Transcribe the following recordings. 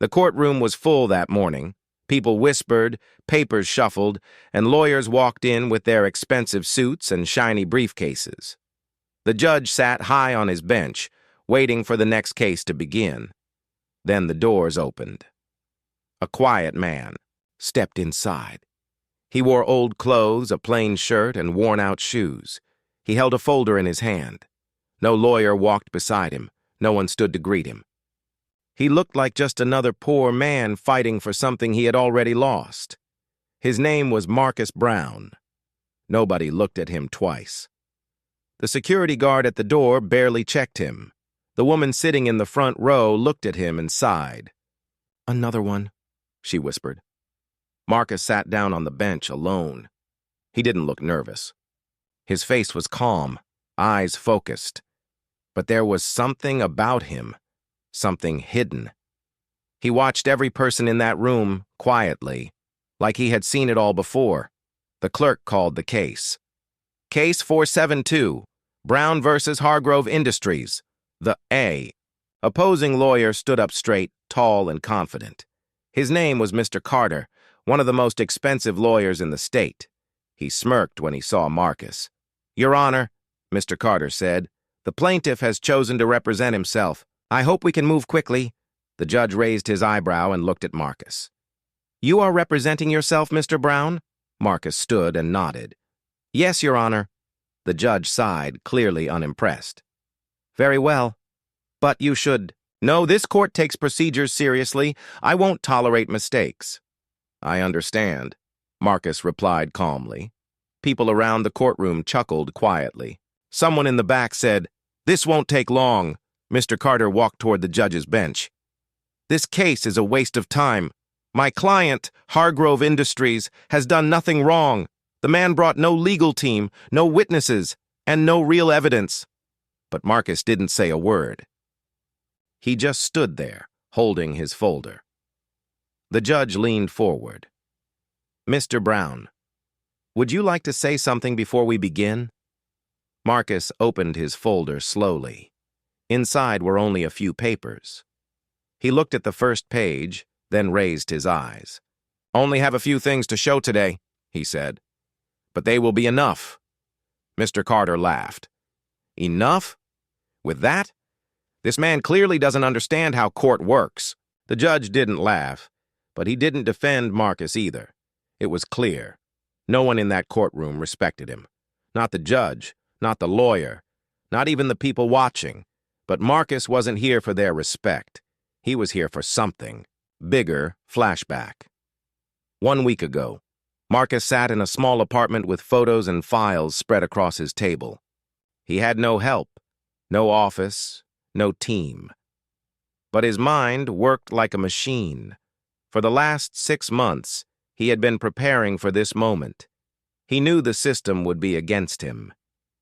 The courtroom was full that morning. People whispered, papers shuffled, and lawyers walked in with their expensive suits and shiny briefcases. The judge sat high on his bench, waiting for the next case to begin. Then the doors opened. A quiet man stepped inside. He wore old clothes, a plain shirt, and worn-out shoes. He held a folder in his hand. No lawyer walked beside him. No one stood to greet him. He looked like just another poor man fighting for something he had already lost. His name was Marcus Brown. Nobody looked at him twice. The security guard at the door barely checked him. The woman sitting in the front row looked at him and sighed. "Another one," she whispered. Marcus sat down on the bench alone. He didn't look nervous. His face was calm, eyes focused. But there was something about him, something hidden. He watched every person in that room quietly, like he had seen it all before. The clerk called the case. Case 472, Brown versus Hargrove Industries, the A. Opposing lawyer stood up straight, tall and confident. His name was Mr. Carter, one of the most expensive lawyers in the state. He smirked when he saw Marcus. "Your Honor," Mr. Carter said, "the plaintiff has chosen to represent himself. I hope we can move quickly." The judge raised his eyebrow and looked at Marcus. "You are representing yourself, Mr. Brown?" Marcus stood and nodded. "Yes, Your Honor." The judge sighed, clearly unimpressed. "Very well. But you should. No, this court takes procedures seriously. I won't tolerate mistakes." "I understand," Marcus replied calmly. People around the courtroom chuckled quietly. Someone in the back said, "This won't take long." Mr. Carter walked toward the judge's bench. "This case is a waste of time. My client, Hargrove Industries, has done nothing wrong. The man brought no legal team, no witnesses, and no real evidence." But Marcus didn't say a word. He just stood there, holding his folder. The judge leaned forward. "Mr. Brown, would you like to say something before we begin?" Marcus opened his folder slowly. Inside were only a few papers. He looked at the first page, then raised his eyes. "Only have a few things to show today," he said. "But they will be enough." Mr. Carter laughed. "Enough? With that? This man clearly doesn't understand how court works." The judge didn't laugh, but he didn't defend Marcus either. It was clear. No one in that courtroom respected him. Not the judge, not the lawyer, not even the people watching. But Marcus wasn't here for their respect. He was here for something. Bigger flashback. 1 week ago, Marcus sat in a small apartment with photos and files spread across his table. He had no help, no office, no team. But his mind worked like a machine. For the last 6 months, he had been preparing for this moment. He knew the system would be against him.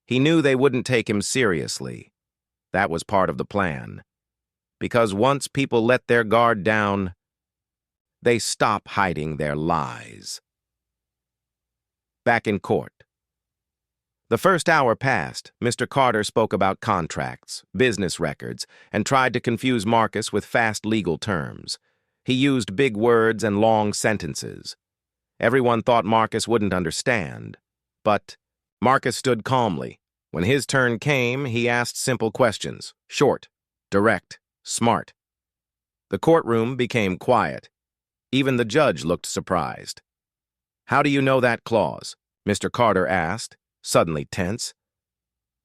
He knew they wouldn't take him seriously. That was part of the plan. Because once people let their guard down, they stop hiding their lies. Back in court. The first hour passed. Mr. Carter spoke about contracts, business records, and tried to confuse Marcus with fast legal terms. He used big words and long sentences. Everyone thought Marcus wouldn't understand. But Marcus stood calmly. When his turn came, he asked simple questions. Short, direct, smart. The courtroom became quiet. Even the judge looked surprised. "How do you know that clause?" Mr. Carter asked, suddenly tense.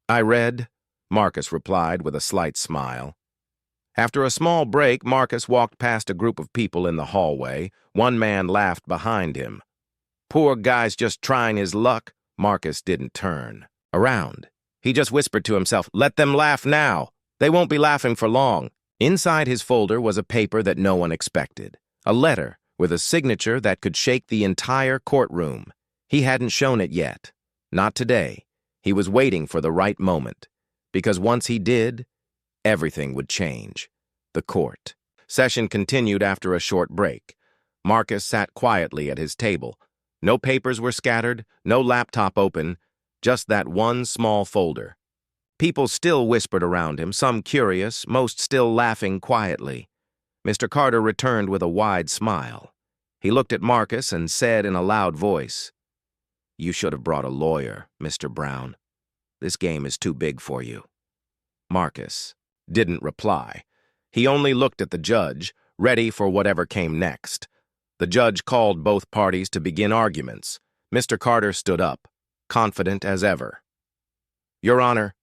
"I read," Marcus replied with a slight smile. After a small break, Marcus walked past a group of people in the hallway. One man laughed behind him. "Poor guy's just trying his luck." Marcus didn't turn around. He just whispered to himself, "Let them laugh now. They won't be laughing for long." Inside his folder was a paper that no one expected. A letter with a signature that could shake the entire courtroom. He hadn't shown it yet. Not today. He was waiting for the right moment. Because once he did, everything would change. The court. Session continued after a short break. Marcus sat quietly at his table. No papers were scattered, no laptop open, just that one small folder. People still whispered around him, some curious, most still laughing quietly. Mr. Carter returned with a wide smile. He looked at Marcus and said in a loud voice, "You should have brought a lawyer, Mr. Brown. This game is too big for you." Marcus didn't reply. He only looked at the judge, ready for whatever came next. The judge called both parties to begin arguments. Mr. Carter stood up, confident as ever. "Your Honor,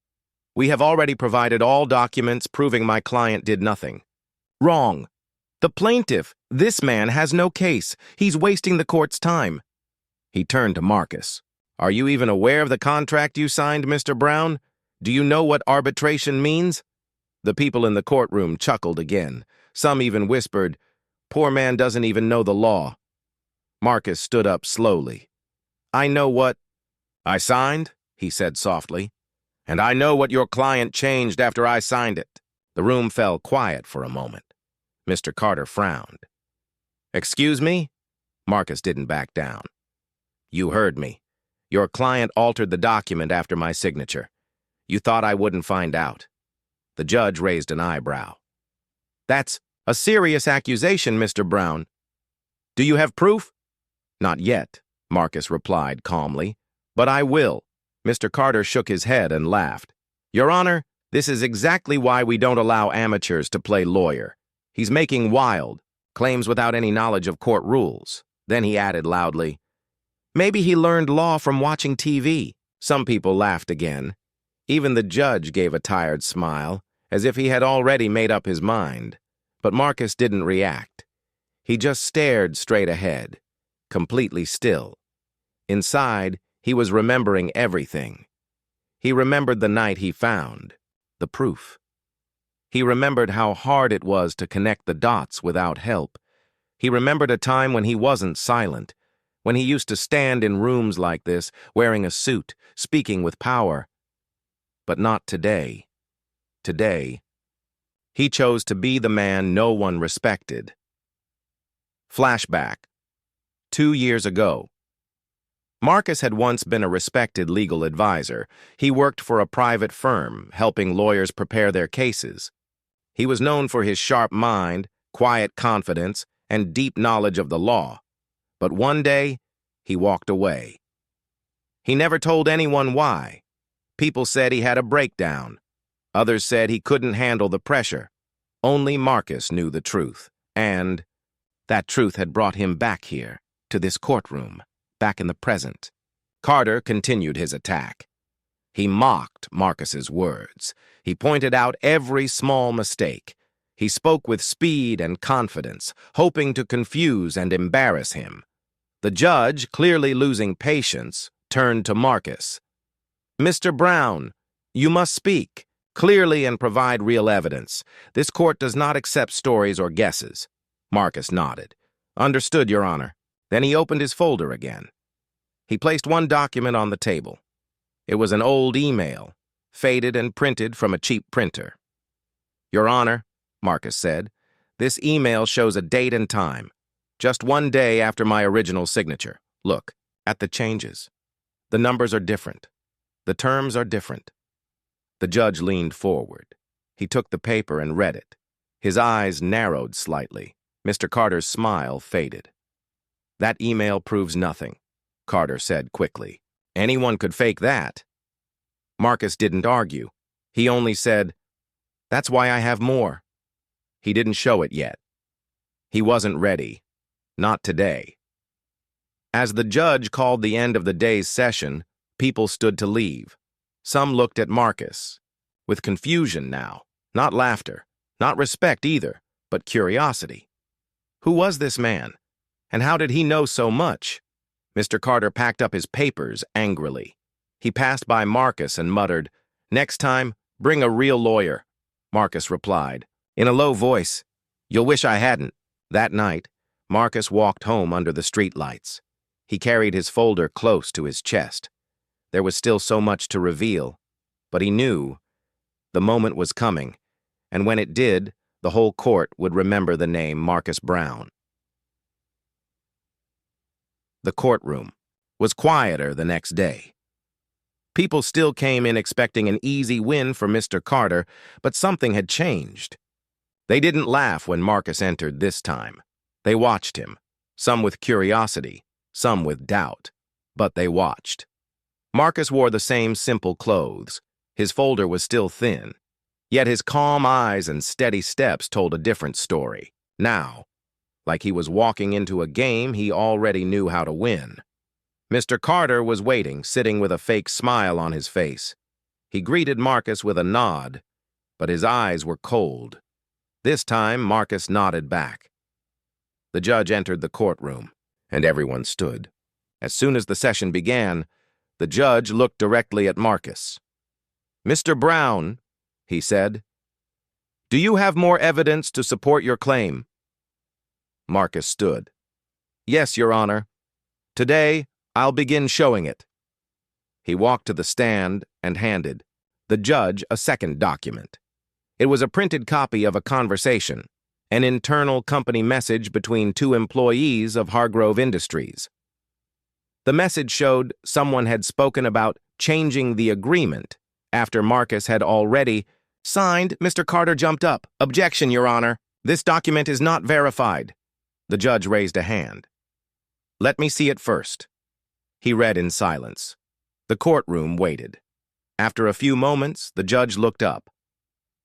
we have already provided all documents proving my client did nothing." "Wrong. The plaintiff, this man, has no case. He's wasting the court's time." He turned to Marcus. "Are you even aware of the contract you signed, Mr. Brown? Do you know what arbitration means?" The people in the courtroom chuckled again. Some even whispered, "Poor man doesn't even know the law." Marcus stood up slowly. "I know what I signed," he said softly, "and I know what your client changed after I signed it." The room fell quiet for a moment. Mr. Carter frowned. "Excuse me?" Marcus didn't back down. "You heard me. Your client altered the document after my signature. You thought I wouldn't find out." The judge raised an eyebrow. "That's a serious accusation, Mr. Brown. Do you have proof?" "Not yet," Marcus replied calmly. "But I will." Mr. Carter shook his head and laughed. "Your Honor, this is exactly why we don't allow amateurs to play lawyer. He's making wild claims without any knowledge of court rules." Then he added loudly, "Maybe he learned law from watching TV." Some people laughed again. Even the judge gave a tired smile, as if he had already made up his mind. But Marcus didn't react. He just stared straight ahead, completely still. Inside, he was remembering everything. He remembered the night he found the proof. He remembered how hard it was to connect the dots without help. He remembered a time when he wasn't silent, when he used to stand in rooms like this, wearing a suit, speaking with power. But not today. Today, he chose to be the man no one respected. Flashback. 2 years ago. Marcus had once been a respected legal advisor. He worked for a private firm, helping lawyers prepare their cases. He was known for his sharp mind, quiet confidence, and deep knowledge of the law. But one day, he walked away. He never told anyone why. People said he had a breakdown. Others said he couldn't handle the pressure. Only Marcus knew the truth, and that truth had brought him back here, to this courtroom, back in the present. Carter continued his attack. He mocked Marcus's words. He pointed out every small mistake. He spoke with speed and confidence, hoping to confuse and embarrass him. The judge, clearly losing patience, turned to Marcus. "Mr. Brown, you must speak clearly and provide real evidence. This court does not accept stories or guesses." Marcus nodded. "Understood, Your Honor." Then he opened his folder again. He placed one document on the table. It was an old email, faded and printed from a cheap printer. "Your Honor," Marcus said, "this email shows a date and time, just 1 day after my original signature. Look at the changes. The numbers are different. The terms are different." The judge leaned forward. He took the paper and read it. His eyes narrowed slightly. Mr. Carter's smile faded. "That email proves nothing," Carter said quickly. "Anyone could fake that." Marcus didn't argue. He only said, "That's why I have more." He didn't show it yet. He wasn't ready. Not today. As the judge called the end of the day's session, people stood to leave. Some looked at Marcus, with confusion now, not laughter, not respect either, but curiosity. Who was this man? And how did he know so much? Mr. Carter packed up his papers angrily. He passed by Marcus and muttered, "Next time, bring a real lawyer." Marcus replied, in a low voice, "You'll wish I hadn't." That night, Marcus walked home under the streetlights. He carried his folder close to his chest. There was still so much to reveal, but he knew the moment was coming, and when it did, the whole court would remember the name Marcus Brown. The courtroom was quieter the next day. People still came in expecting an easy win for Mr. Carter, but something had changed. They didn't laugh when Marcus entered this time. They watched him, some with curiosity, some with doubt, but they watched. Marcus wore the same simple clothes. His folder was still thin, yet his calm eyes and steady steps told a different story. Now, like he was walking into a game he already knew how to win. Mr. Carter was waiting, sitting with a fake smile on his face. He greeted Marcus with a nod, but his eyes were cold. This time, Marcus nodded back. The judge entered the courtroom, and everyone stood. As soon as the session began, the judge looked directly at Marcus. "Mr. Brown," he said, "do you have more evidence to support your claim?" Marcus stood. "Yes, Your Honor. Today, I'll begin showing it." He walked to the stand and handed the judge a second document. It was a printed copy of a conversation, an internal company message between two employees of Hargrove Industries. The message showed someone had spoken about changing the agreement after Marcus had already signed. Mr. Carter jumped up. "Objection, Your Honor. This document is not verified." The judge raised a hand. "Let me see it first." He read in silence. The courtroom waited. After a few moments, the judge looked up.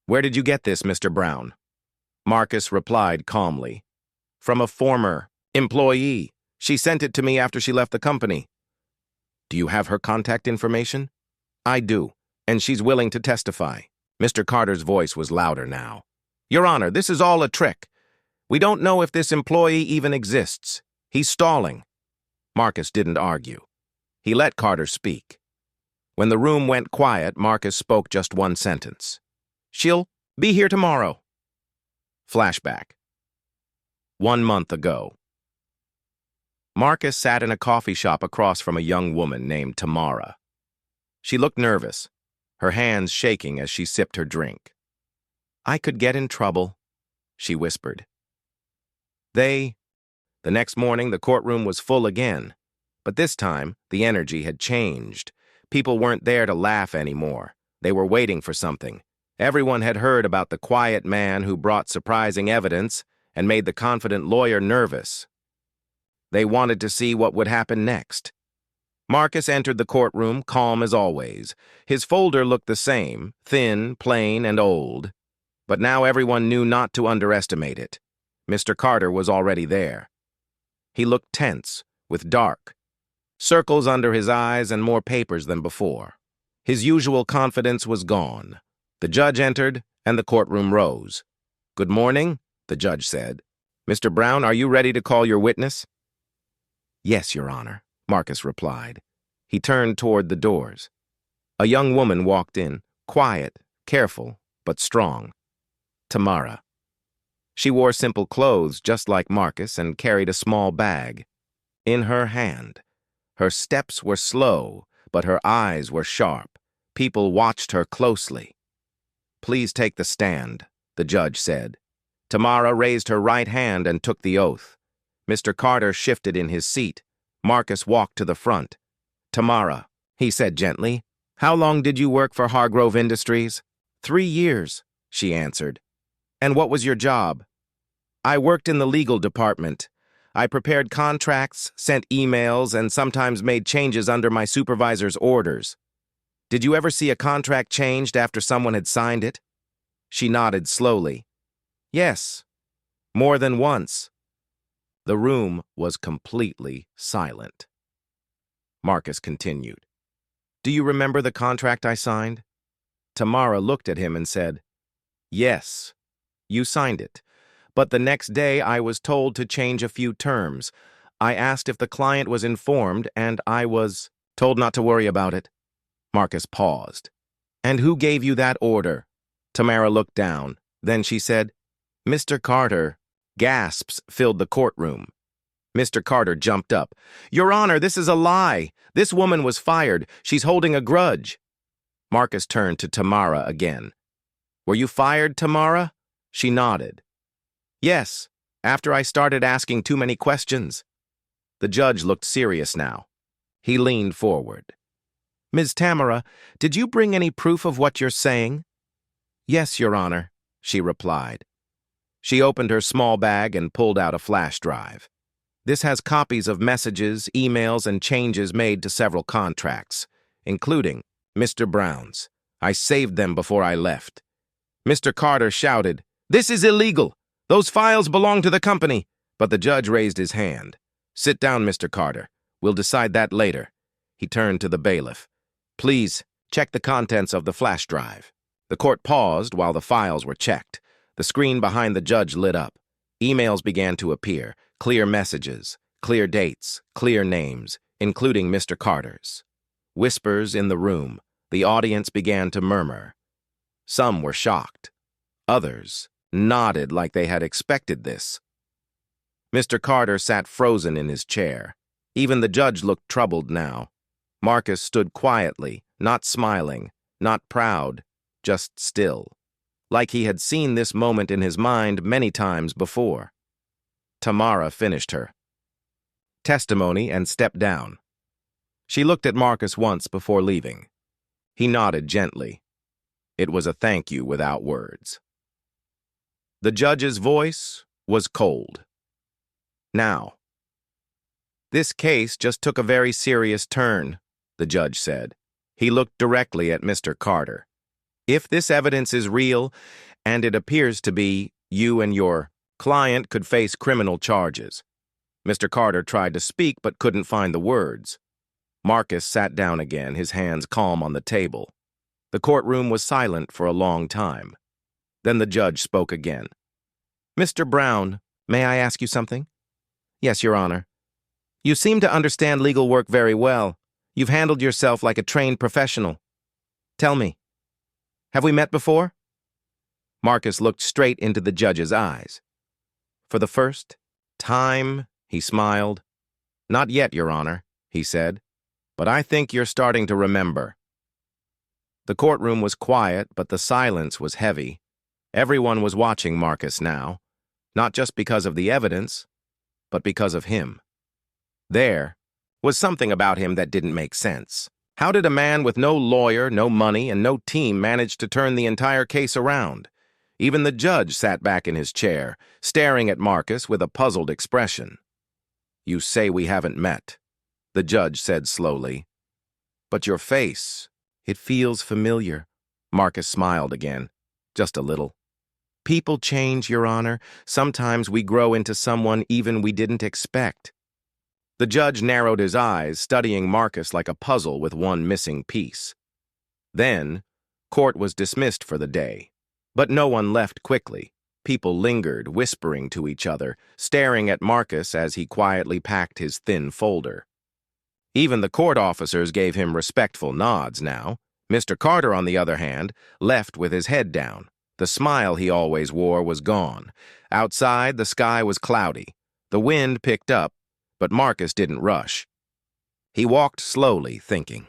"Where did you get this, Mr. Brown?" Marcus replied calmly. "From a former employee. She sent it to me after she left the company." "Do you have her contact information?" "I do, and she's willing to testify." Mr. Carter's voice was louder now. "Your Honor, this is all a trick. We don't know if this employee even exists. He's stalling." Marcus didn't argue. He let Carter speak. When the room went quiet, Marcus spoke just one sentence. "She'll be here tomorrow." Flashback. 1 month ago. Marcus sat in a coffee shop across from a young woman named Tamara. She looked nervous, her hands shaking as she sipped her drink. "I could get in trouble," she whispered. The next morning, the courtroom was full again, but this time, the energy had changed. People weren't there to laugh anymore. They were waiting for something. Everyone had heard about the quiet man who brought surprising evidence and made the confident lawyer nervous. They wanted to see what would happen next. Marcus entered the courtroom, calm as always. His folder looked the same, thin, plain, and old. But now everyone knew not to underestimate it. Mr. Carter was already there. He looked tense, with dark circles under his eyes and more papers than before. His usual confidence was gone. The judge entered, and the courtroom rose. "Good morning," the judge said. "Mr. Brown, are you ready to call your witness?" "Yes, Your Honor," Marcus replied. He turned toward the doors. A young woman walked in, quiet, careful, but strong. Tamara. She wore simple clothes just like Marcus and carried a small bag. In her hand, her steps were slow, but her eyes were sharp. People watched her closely. "Please take the stand," the judge said. Tamara raised her right hand and took the oath. Mr. Carter shifted in his seat. Marcus walked to the front. "Tamara," he said gently, "how long did you work for Hargrove Industries?" 3 years, she answered. "And what was your job?" "I worked in the legal department. I prepared contracts, sent emails, and sometimes made changes under my supervisor's orders." "Did you ever see a contract changed after someone had signed it?" She nodded slowly. "Yes, more than once." The room was completely silent. Marcus continued. "Do you remember the contract I signed?" Tamara looked at him and said, "Yes, you signed it. But the next day I was told to change a few terms. I asked if the client was informed, and I was told not to worry about it." Marcus paused. "And who gave you that order?" Tamara looked down. Then she said, "Mr. Carter." Gasps filled the courtroom. Mr. Carter jumped up. "Your Honor, this is a lie. This woman was fired. She's holding a grudge." Marcus turned to Tamara again. "Were you fired, Tamara?" She nodded. "Yes, after I started asking too many questions." The judge looked serious now. He leaned forward. "Ms. Tamara, did you bring any proof of what you're saying?" "Yes, Your Honor," she replied. She opened her small bag and pulled out a flash drive. This has copies of messages, emails, and changes made to several contracts, including Mr. Brown's. I saved them before I left. Mr. Carter shouted, "This is illegal! Those files belong to the company!" But the judge raised his hand. "Sit down, Mr. Carter. We'll decide that later." He turned to the bailiff. "Please, check the contents of the flash drive." The court paused while the files were checked. The screen behind the judge lit up. Emails began to appear, clear messages, clear dates, clear names, including Mr. Carter's. Whispers in the room. The audience began to murmur. Some were shocked. Others nodded like they had expected this. Mr. Carter sat frozen in his chair. Even the judge looked troubled now. Marcus stood quietly, not smiling, not proud, just still, like he had seen this moment in his mind many times before. Tamara finished her testimony and stepped down. She looked at Marcus once before leaving. He nodded gently. It was a thank you without words. The judge's voice was cold. "Now, this case just took a very serious turn," the judge said. He looked directly at Mr. Carter. "If this evidence is real, and it appears to be, you and your client could face criminal charges." Mr. Carter tried to speak but couldn't find the words. Marcus sat down again, his hands calm on the table. The courtroom was silent for a long time. Then the judge spoke again. "Mr. Brown, may I ask you something?" "Yes, Your Honor." "You seem to understand legal work very well. You've handled yourself like a trained professional. Tell me, have we met before?" Marcus looked straight into the judge's eyes. "For the first time," he smiled. "Not yet, Your Honor," he said, "but I think you're starting to remember." The courtroom was quiet, but the silence was heavy. Everyone was watching Marcus now, not just because of the evidence, but because of him. There was something about him that didn't make sense. How did a man with no lawyer, no money, and no team manage to turn the entire case around? Even the judge sat back in his chair, staring at Marcus with a puzzled expression. "You say we haven't met," the judge said slowly. "But your face, it feels familiar." Marcus smiled again, just a little. "People change, Your Honor. Sometimes we grow into someone even we didn't expect." The judge narrowed his eyes, studying Marcus like a puzzle with one missing piece. Then, court was dismissed for the day. But no one left quickly. People lingered, whispering to each other, staring at Marcus as he quietly packed his thin folder. Even the court officers gave him respectful nods now. Mr. Carter, on the other hand, left with his head down. The smile he always wore was gone. Outside, the sky was cloudy. The wind picked up, but Marcus didn't rush. He walked slowly, thinking.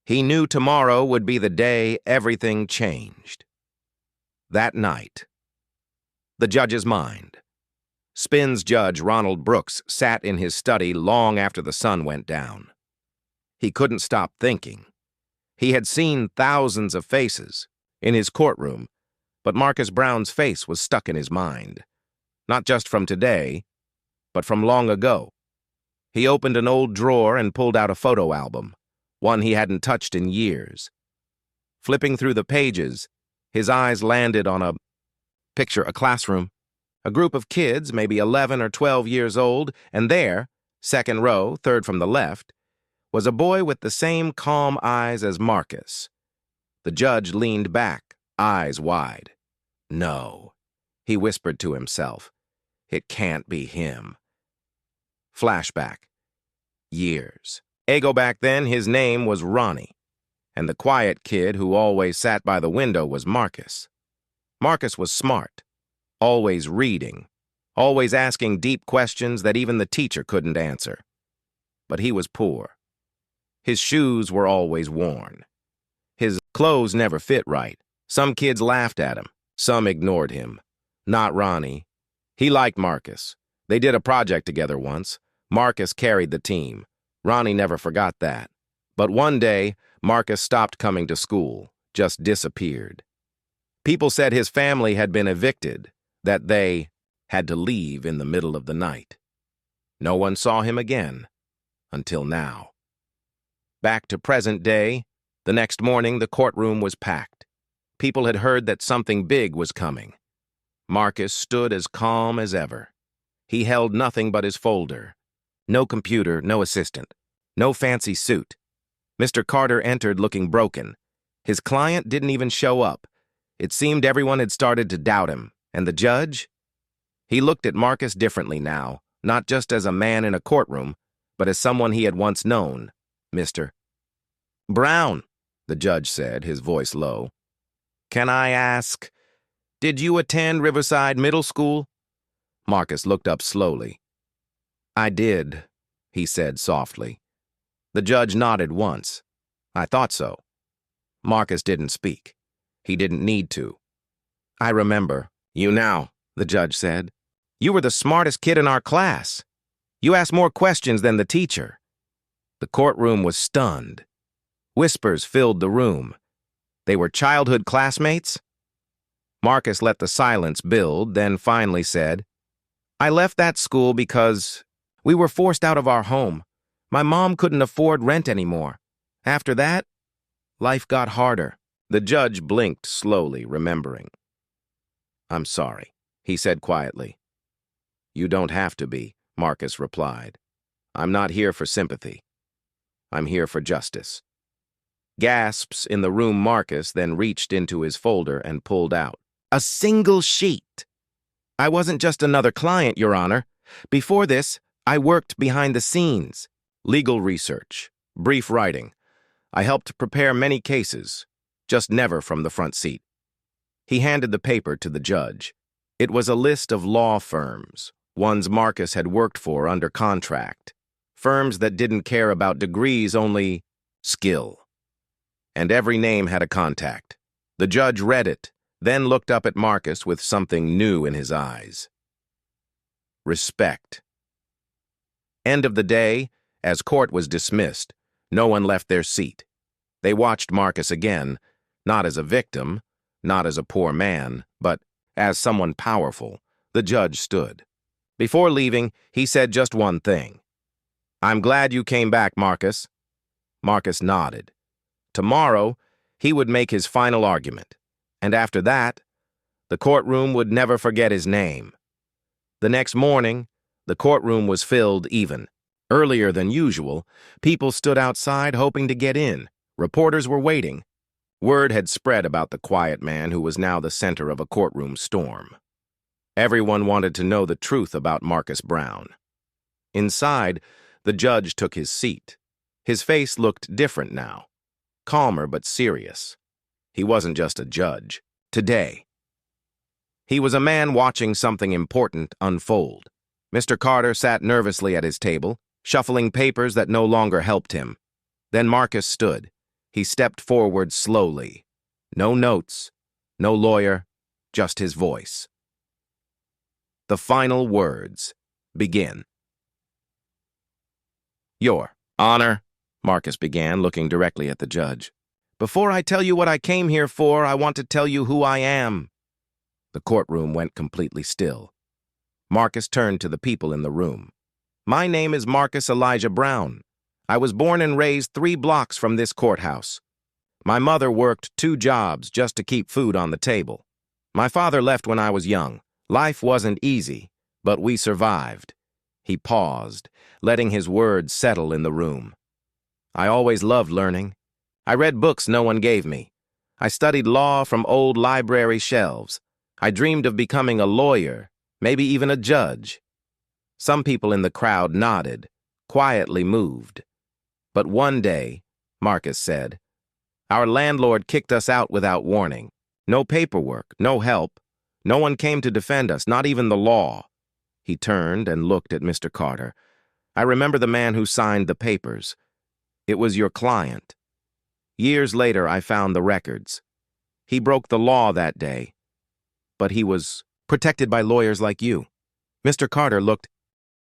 He knew tomorrow would be the day everything changed. That night, the judge's mind. Spin's judge, Ronald Brooks, sat in his study long after the sun went down. He couldn't stop thinking. He had seen thousands of faces in his courtroom, but Marcus Brown's face was stuck in his mind. Not just from today, but from long ago. He opened an old drawer and pulled out a photo album, one he hadn't touched in years. Flipping through the pages, his eyes landed on a classroom. A group of kids, maybe 11 or 12 years old, and there, second row, third from the left, was a boy with the same calm eyes as Marcus. The judge leaned back, eyes wide. "No," he whispered to himself. "It can't be him." Flashback. Years. Ago back then, his name was Ronnie, and the quiet kid who always sat by the window was Marcus. Marcus was smart, always reading, always asking deep questions that even the teacher couldn't answer. But he was poor. His shoes were always worn. His clothes never fit right. Some kids laughed at him. Some ignored him. Not Ronnie. He liked Marcus. They did a project together once. Marcus carried the team. Ronnie never forgot that. But one day, Marcus stopped coming to school, just disappeared. People said his family had been evicted. that they had to leave in the middle of the night. No one saw him again until now. Back to present day, the next morning the courtroom was packed. People had heard that something big was coming. Marcus stood as calm as ever. He held nothing but his folder. No computer, no assistant, no fancy suit. Mr. Carter entered looking broken. His client didn't even show up. It seemed everyone had started to doubt him. And the judge? He looked at Marcus differently now, not just as a man in a courtroom, but as someone he had once known. Mr. Brown, the judge said, his voice low. Can I ask, did you attend Riverside Middle School? Marcus looked up slowly. I did, he said softly. The judge nodded once. I thought so. Marcus didn't speak. He didn't need to. I remember. You now, the judge said. You were the smartest kid in our class. You asked more questions than the teacher. The courtroom was stunned. Whispers filled the room. They were childhood classmates? Marcus let the silence build, then finally said, I left that school because we were forced out of our home. My mom couldn't afford rent anymore. After that, life got harder. The judge blinked slowly, remembering. I'm sorry, he said quietly. You don't have to be, Marcus replied. I'm not here for sympathy. I'm here for justice. Gasps in the room. Marcus then reached into his folder and pulled out a single sheet. I wasn't just another client, Your Honor. Before this, I worked behind the scenes. Legal research, brief writing. I helped prepare many cases, just never from the front seat. He handed the paper to the judge. It was a list of law firms, ones Marcus had worked for under contract, firms that didn't care about degrees, only skill. And every name had a contact. The judge read it, then looked up at Marcus with something new in his eyes. Respect. End of the day, as court was dismissed, no one left their seat. They watched Marcus again, not as a victim, not as a poor man, but as someone powerful. The judge stood. Before leaving, he said just one thing. I'm glad you came back, Marcus. Marcus nodded. Tomorrow, he would make his final argument, and after that, the courtroom would never forget his name. The next morning, the courtroom was filled even. Earlier than usual, people stood outside hoping to get in. Reporters were waiting. Word had spread about the quiet man who was now the center of a courtroom storm. Everyone wanted to know the truth about Marcus Brown. Inside, the judge took his seat. His face looked different now, calmer but serious. He wasn't just a judge. Today, he was a man watching something important unfold. Mr. Carter sat nervously at his table, shuffling papers that no longer helped him. Then Marcus stood. He stepped forward slowly. No notes, no lawyer, just his voice. The final words begin. Your Honor, Marcus began, looking directly at the judge. Before I tell you what I came here for, I want to tell you who I am. The courtroom went completely still. Marcus turned to the people in the room. My name is Marcus Elijah Brown. I was born and raised 3 blocks from this courthouse. My mother worked 2 jobs just to keep food on the table. My father left when I was young. Life wasn't easy, but we survived. He paused, letting his words settle in the room. I always loved learning. I read books no one gave me. I studied law from old library shelves. I dreamed of becoming a lawyer, maybe even a judge. Some people in the crowd nodded, quietly moved. But one day, Marcus said, our landlord kicked us out without warning. No paperwork, no help. No one came to defend us, not even the law. He turned and looked at Mr. Carter. I remember the man who signed the papers. It was your client. Years later, I found the records. He broke the law that day, but he was protected by lawyers like you. Mr. Carter looked